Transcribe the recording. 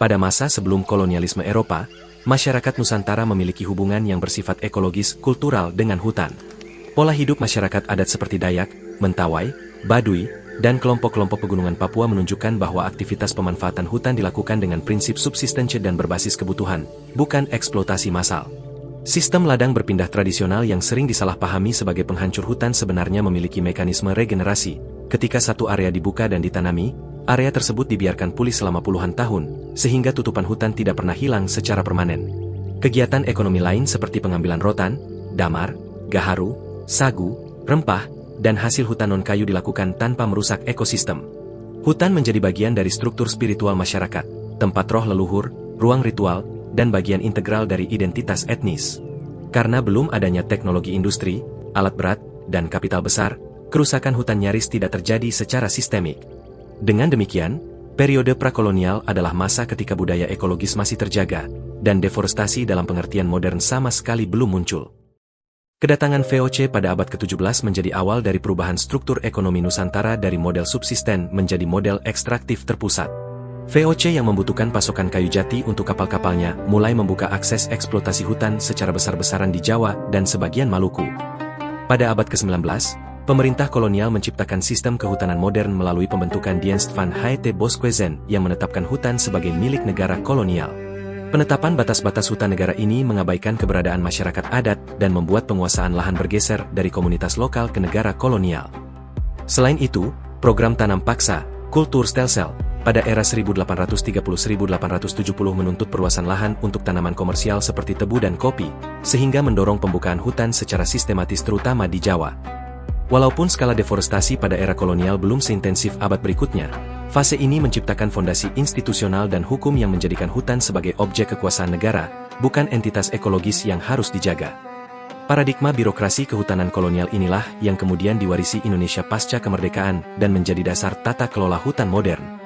Pada masa sebelum kolonialisme Eropa, masyarakat Nusantara memiliki hubungan yang bersifat ekologis kultural dengan hutan. Pola hidup masyarakat adat seperti Dayak, Mentawai, Baduy, dan kelompok-kelompok pegunungan Papua menunjukkan bahwa aktivitas pemanfaatan hutan dilakukan dengan prinsip subsistensi dan berbasis kebutuhan, bukan eksploitasi massal. Sistem ladang berpindah tradisional yang sering disalahpahami sebagai penghancur hutan sebenarnya memiliki mekanisme regenerasi. Ketika satu area dibuka dan ditanami, area tersebut dibiarkan pulih selama puluhan tahun, sehingga tutupan hutan tidak pernah hilang secara permanen. Kegiatan ekonomi lain seperti pengambilan rotan, damar, gaharu, sagu, rempah, dan hasil hutan non-kayu dilakukan tanpa merusak ekosistem. Hutan menjadi bagian dari struktur spiritual masyarakat, tempat roh leluhur, ruang ritual, dan bagian integral dari identitas etnis. Karena belum adanya teknologi industri, alat berat, dan kapital besar, kerusakan hutan nyaris tidak terjadi secara sistemik. Dengan demikian, periode prakolonial adalah masa ketika budaya ekologis masih terjaga, dan deforestasi dalam pengertian modern sama sekali belum muncul. Kedatangan VOC pada abad ke-17 menjadi awal dari perubahan struktur ekonomi Nusantara dari model subsisten menjadi model ekstraktif terpusat. VOC yang membutuhkan pasokan kayu jati untuk kapal-kapalnya mulai membuka akses eksploitasi hutan secara besar-besaran di Jawa dan sebagian Maluku. Pada abad ke-19, pemerintah kolonial menciptakan sistem kehutanan modern melalui pembentukan Dienst van het Boswezen yang menetapkan hutan sebagai milik negara kolonial. Penetapan batas-batas hutan negara ini mengabaikan keberadaan masyarakat adat dan membuat penguasaan lahan bergeser dari komunitas lokal ke negara kolonial. Selain itu, program tanam paksa, kulturstelsel, pada era 1830-1870 menuntut perluasan lahan untuk tanaman komersial seperti tebu dan kopi, sehingga mendorong pembukaan hutan secara sistematis terutama di Jawa. Walaupun skala deforestasi pada era kolonial belum seintensif abad berikutnya, fase ini menciptakan fondasi institusional dan hukum yang menjadikan hutan sebagai objek kekuasaan negara, bukan entitas ekologis yang harus dijaga. Paradigma birokrasi kehutanan kolonial inilah yang kemudian diwarisi Indonesia pasca kemerdekaan dan menjadi dasar tata kelola hutan modern.